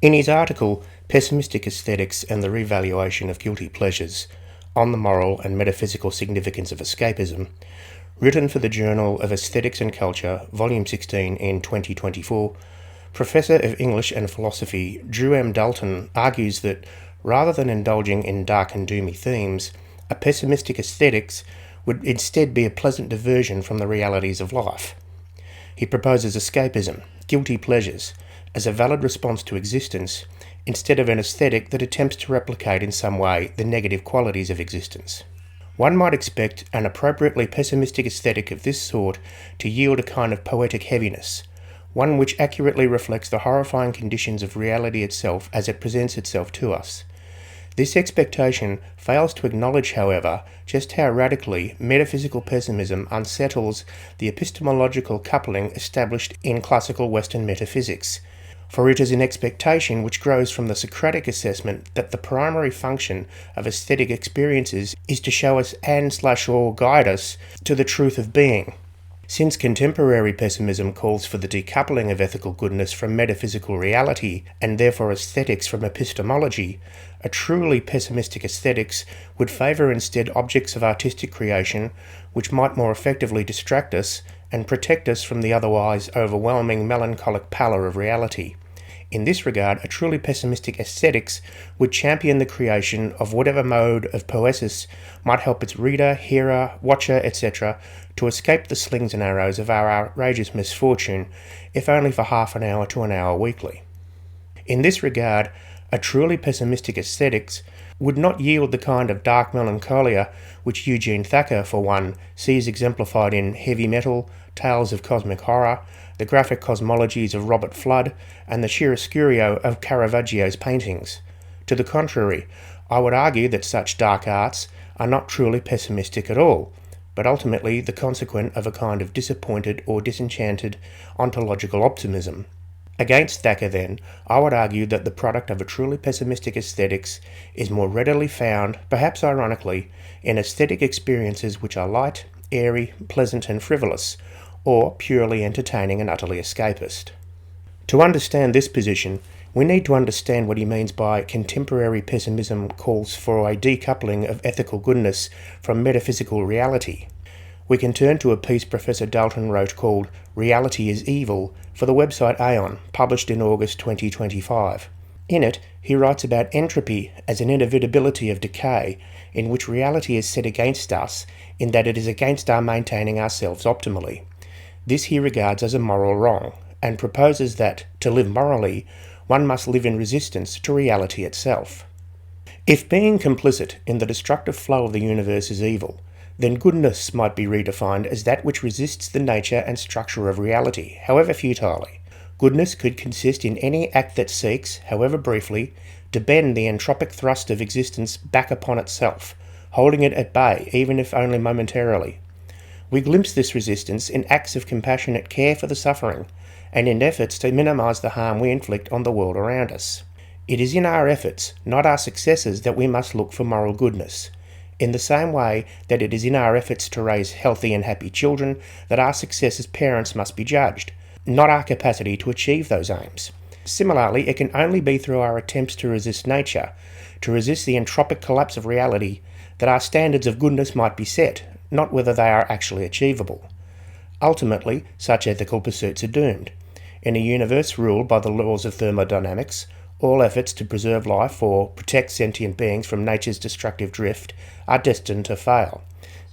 In his article, Pessimistic Aesthetics and the Revaluation of Guilty Pleasures, on the moral and metaphysical significance of escapism, written for the Journal of Aesthetics and Culture, Volume 16 in 2024, Professor of English and Philosophy Drew M. Dalton argues that, rather than indulging in dark and doomy themes, a pessimistic aesthetics would instead be a pleasant diversion from the realities of life. He proposes escapism, guilty pleasures, as a valid response to existence, instead of an aesthetic that attempts to replicate in some way the negative qualities of existence. One might expect an appropriately pessimistic aesthetic of this sort to yield a kind of poetic heaviness, one which accurately reflects the horrifying conditions of reality itself as it presents itself to us. This expectation fails to acknowledge, however, just how radically metaphysical pessimism unsettles the epistemological coupling established in classical Western metaphysics, for it is an expectation which grows from the Socratic assessment that the primary function of aesthetic experiences is to show us and/or guide us to the truth of being. Since contemporary pessimism calls for the decoupling of ethical goodness from metaphysical reality, and therefore aesthetics from epistemology, a truly pessimistic aesthetics would favour instead objects of artistic creation which might more effectively distract us and protect us from the otherwise overwhelming melancholic pallor of reality. In this regard, a truly pessimistic aesthetics would champion the creation of whatever mode of poesis might help its reader, hearer, watcher, etc. to escape the slings and arrows of our outrageous misfortune, if only for half an hour to an hour weekly. In this regard, a truly pessimistic aesthetics would not yield the kind of dark melancholia which Eugene Thacker, for one, sees exemplified in Heavy Metal, Tales of Cosmic Horror, the graphic cosmologies of Robert Flood, and the chiaroscuro of Caravaggio's paintings. To the contrary, I would argue that such dark arts are not truly pessimistic at all, but ultimately the consequent of a kind of disappointed or disenchanted ontological optimism. Against Thacker, then, I would argue that the product of a truly pessimistic aesthetics is more readily found, perhaps ironically, in aesthetic experiences which are light, airy, pleasant and frivolous, or purely entertaining and utterly escapist. To understand this position, we need to understand what he means by contemporary pessimism calls for a decoupling of ethical goodness from metaphysical reality. We can turn to a piece Professor Dalton wrote called Reality is Evil for the website Aeon, published in August 2025. In it, he writes about entropy as an inevitability of decay, in which reality is set against us, in that it is against our maintaining ourselves optimally. This he regards as a moral wrong, and proposes that, to live morally, one must live in resistance to reality itself. If being complicit in the destructive flow of the universe is evil, then goodness might be redefined as that which resists the nature and structure of reality, however futilely. Goodness could consist in any act that seeks, however briefly, to bend the entropic thrust of existence back upon itself, holding it at bay, even if only momentarily. We glimpse this resistance in acts of compassionate care for the suffering, and in efforts to minimise the harm we inflict on the world around us. It is in our efforts, not our successes, that we must look for moral goodness, in the same way that it is in our efforts to raise healthy and happy children that our success as parents must be judged, not our capacity to achieve those aims. Similarly, it can only be through our attempts to resist nature, to resist the entropic collapse of reality, that our standards of goodness might be set, not whether they are actually achievable. Ultimately, such ethical pursuits are doomed. In a universe ruled by the laws of thermodynamics, all efforts to preserve life or protect sentient beings from nature's destructive drift are destined to fail.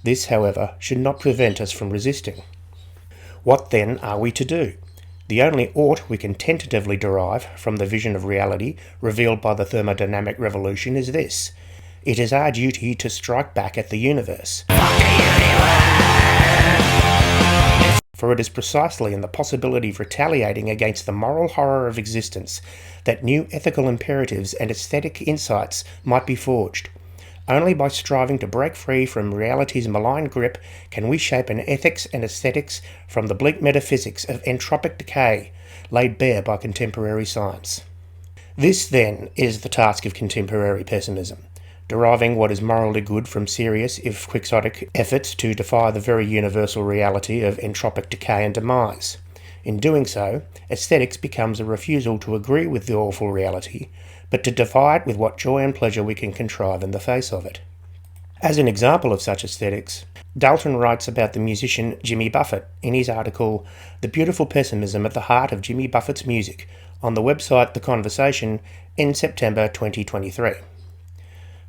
This, however, should not prevent us from resisting. What then are we to do? The only ought we can tentatively derive from the vision of reality revealed by the thermodynamic revolution is this: it is our duty to strike back at the universe. For it is precisely in the possibility of retaliating against the moral horror of existence that new ethical imperatives and aesthetic insights might be forged. Only by striving to break free from reality's malign grip can we shape an ethics and aesthetics from the bleak metaphysics of entropic decay laid bare by contemporary science. This, then, is the task of contemporary pessimism: deriving what is morally good from serious, if quixotic, efforts to defy the very universal reality of entropic decay and demise. In doing so, aesthetics becomes a refusal to agree with the awful reality, but to defy it with what joy and pleasure we can contrive in the face of it. As an example of such aesthetics, Dalton writes about the musician Jimmy Buffett in his article The Beautiful Pessimism at the Heart of Jimmy Buffett's Music on the website The Conversation in September 2023.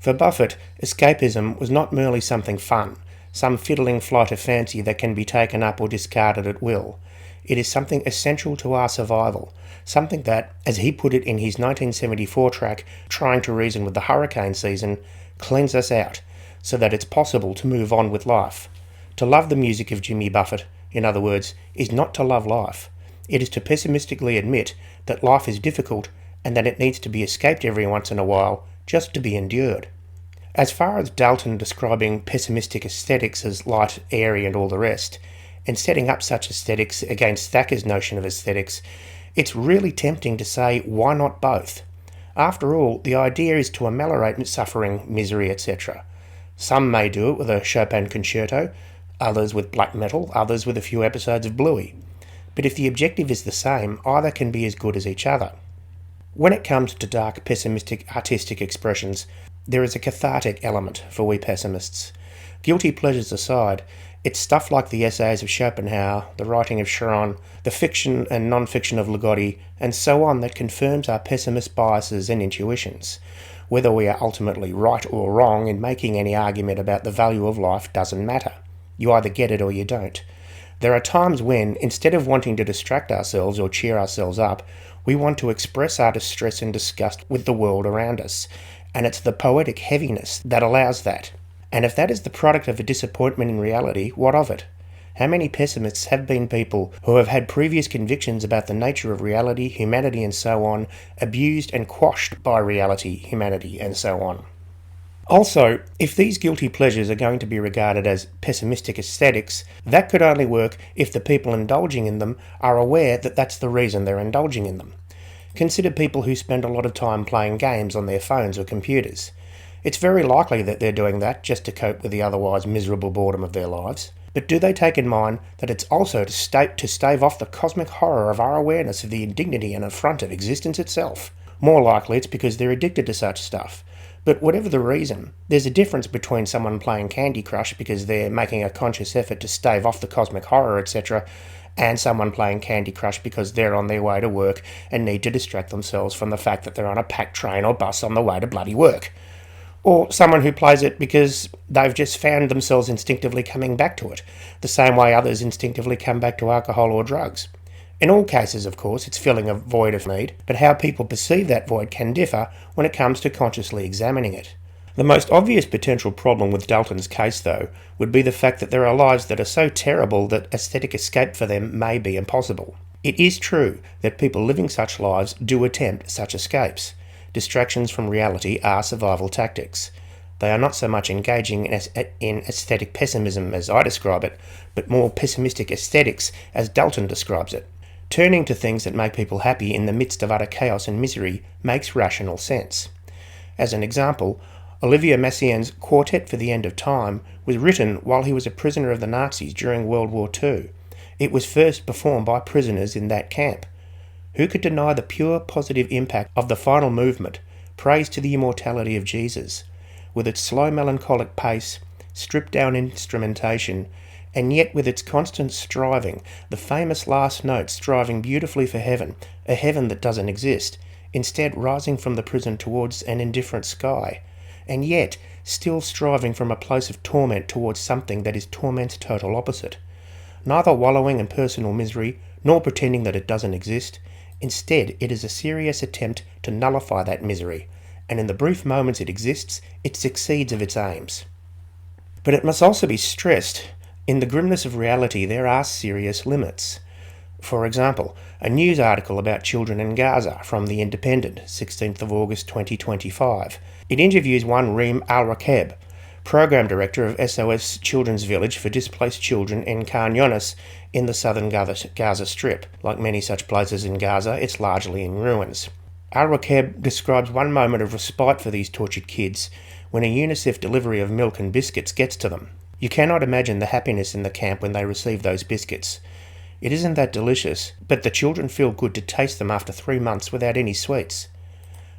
For Buffett, escapism was not merely something fun, some fiddling flight of fancy that can be taken up or discarded at will. It is something essential to our survival, something that, as he put it in his 1974 track Trying to Reason with the Hurricane Season, cleans us out, so that it's possible to move on with life. To love the music of Jimmy Buffett, in other words, is not to love life. It is to pessimistically admit that life is difficult and that it needs to be escaped every once in a while just to be endured. As far as Dalton describing pessimistic aesthetics as light, airy and all the rest, and setting up such aesthetics against Thacker's notion of aesthetics, it's really tempting to say, why not both? After all, the idea is to ameliorate suffering, misery, etc. Some may do it with a Chopin concerto, others with black metal, others with a few episodes of Bluey. But if the objective is the same, either can be as good as each other. When it comes to dark, pessimistic, artistic expressions, there is a cathartic element for we pessimists. Guilty pleasures aside, it's stuff like the essays of Schopenhauer, the writing of Sharon, the fiction and non-fiction of Ligotti, and so on that confirms our pessimist biases and intuitions. Whether we are ultimately right or wrong in making any argument about the value of life doesn't matter. You either get it or you don't. There are times when, instead of wanting to distract ourselves or cheer ourselves up, we want to express our distress and disgust with the world around us, and it's the poetic heaviness that allows that. And if that is the product of a disappointment in reality, what of it? How many pessimists have been people who have had previous convictions about the nature of reality, humanity and so on, abused and quashed by reality, humanity and so on? Also, if these guilty pleasures are going to be regarded as pessimistic aesthetics, that could only work if the people indulging in them are aware that that's the reason they're indulging in them. Consider people who spend a lot of time playing games on their phones or computers. It's very likely that they're doing that just to cope with the otherwise miserable boredom of their lives. But do they take in mind that it's also to stave off the cosmic horror of our awareness of the indignity and affront of existence itself? More likely it's because they're addicted to such stuff. But whatever the reason, there's a difference between someone playing Candy Crush because they're making a conscious effort to stave off the cosmic horror, etc., and someone playing Candy Crush because they're on their way to work and need to distract themselves from the fact that they're on a packed train or bus on the way to bloody work. Or someone who plays it because they've just found themselves instinctively coming back to it, the same way others instinctively come back to alcohol or drugs. In all cases, of course, it's filling a void of need, but how people perceive that void can differ when it comes to consciously examining it. The most obvious potential problem with Dalton's case, though, would be the fact that there are lives that are so terrible that aesthetic escape for them may be impossible. It is true that people living such lives do attempt such escapes. Distractions from reality are survival tactics. They are not so much engaging in aesthetic pessimism as I describe it, but more pessimistic aesthetics as Dalton describes it. Turning to things that make people happy in the midst of utter chaos and misery makes rational sense. As an example, Olivier Messiaen's Quartet for the End of Time was written while he was a prisoner of the Nazis during World War II. It was first performed by prisoners in that camp. Who could deny the pure positive impact of the final movement, Praise to the Immortality of Jesus, with its slow melancholic pace, stripped down instrumentation, and yet with its constant striving, the famous last note striving beautifully for heaven, a heaven that doesn't exist, instead rising from the prison towards an indifferent sky, and yet still striving from a place of torment towards something that is torment's total opposite. Neither wallowing in personal misery, nor pretending that it doesn't exist. Instead, it is a serious attempt to nullify that misery, and in the brief moments it exists, it succeeds of its aims. But it must also be stressed, in the grimness of reality there are serious limits. For example, a news article about children in Gaza from The Independent, 16th of August 2025. It interviews one Reem Al-Rakeb, Program Director of SOS Children's Village for Displaced Children in Khan Younis in the southern Gaza Strip. Like many such places in Gaza, it's largely in ruins. Al-Rakeb describes one moment of respite for these tortured kids when a UNICEF delivery of milk and biscuits gets to them. You cannot imagine the happiness in the camp when they receive those biscuits. It isn't that delicious, but the children feel good to taste them after 3 months without any sweets.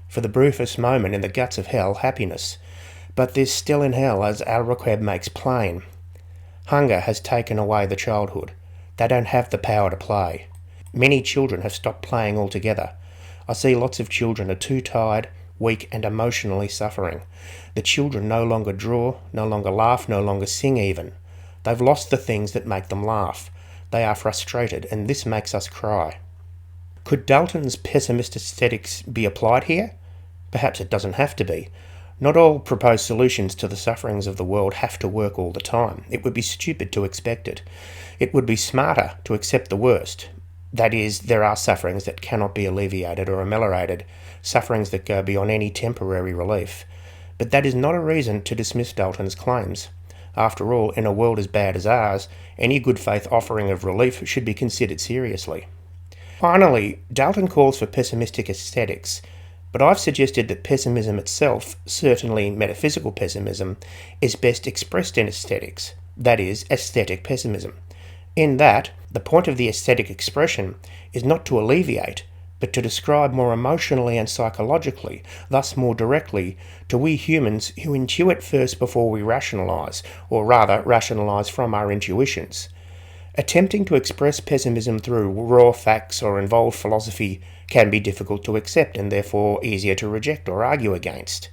For the briefest moment in the guts of hell, happiness. But there's still in hell, as Al-Raqab makes plain. Hunger has taken away the childhood. They don't have the power to play. Many children have stopped playing altogether. I see lots of children are too tired, weak and emotionally suffering. The children no longer draw, no longer laugh, no longer sing even. They've lost the things that make them laugh. They are frustrated, and this makes us cry. Could Dalton's pessimist aesthetics be applied here? Perhaps it doesn't have to be. Not all proposed solutions to the sufferings of the world have to work all the time. It would be stupid to expect it. It would be smarter to accept the worst. That is, there are sufferings that cannot be alleviated or ameliorated, sufferings that go beyond any temporary relief. But that is not a reason to dismiss Dalton's claims. After all, in a world as bad as ours, any good faith offering of relief should be considered seriously. Finally, Dalton calls for pessimistic aesthetics, but I've suggested that pessimism itself, certainly metaphysical pessimism, is best expressed in aesthetics, that is, aesthetic pessimism. In that, the point of the aesthetic expression is not to alleviate, but to describe more emotionally and psychologically, thus more directly, to we humans who intuit first before we rationalise, or rather rationalise from our intuitions. Attempting to express pessimism through raw facts or involved philosophy can be difficult to accept and therefore easier to reject or argue against.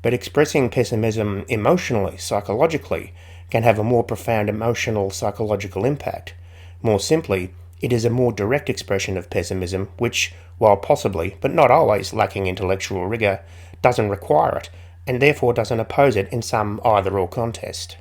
But expressing pessimism emotionally, psychologically, can have a more profound emotional, psychological impact. More simply, it is a more direct expression of pessimism which, while possibly, but not always, lacking intellectual rigour, doesn't require it, and therefore doesn't oppose it in some either-or contest.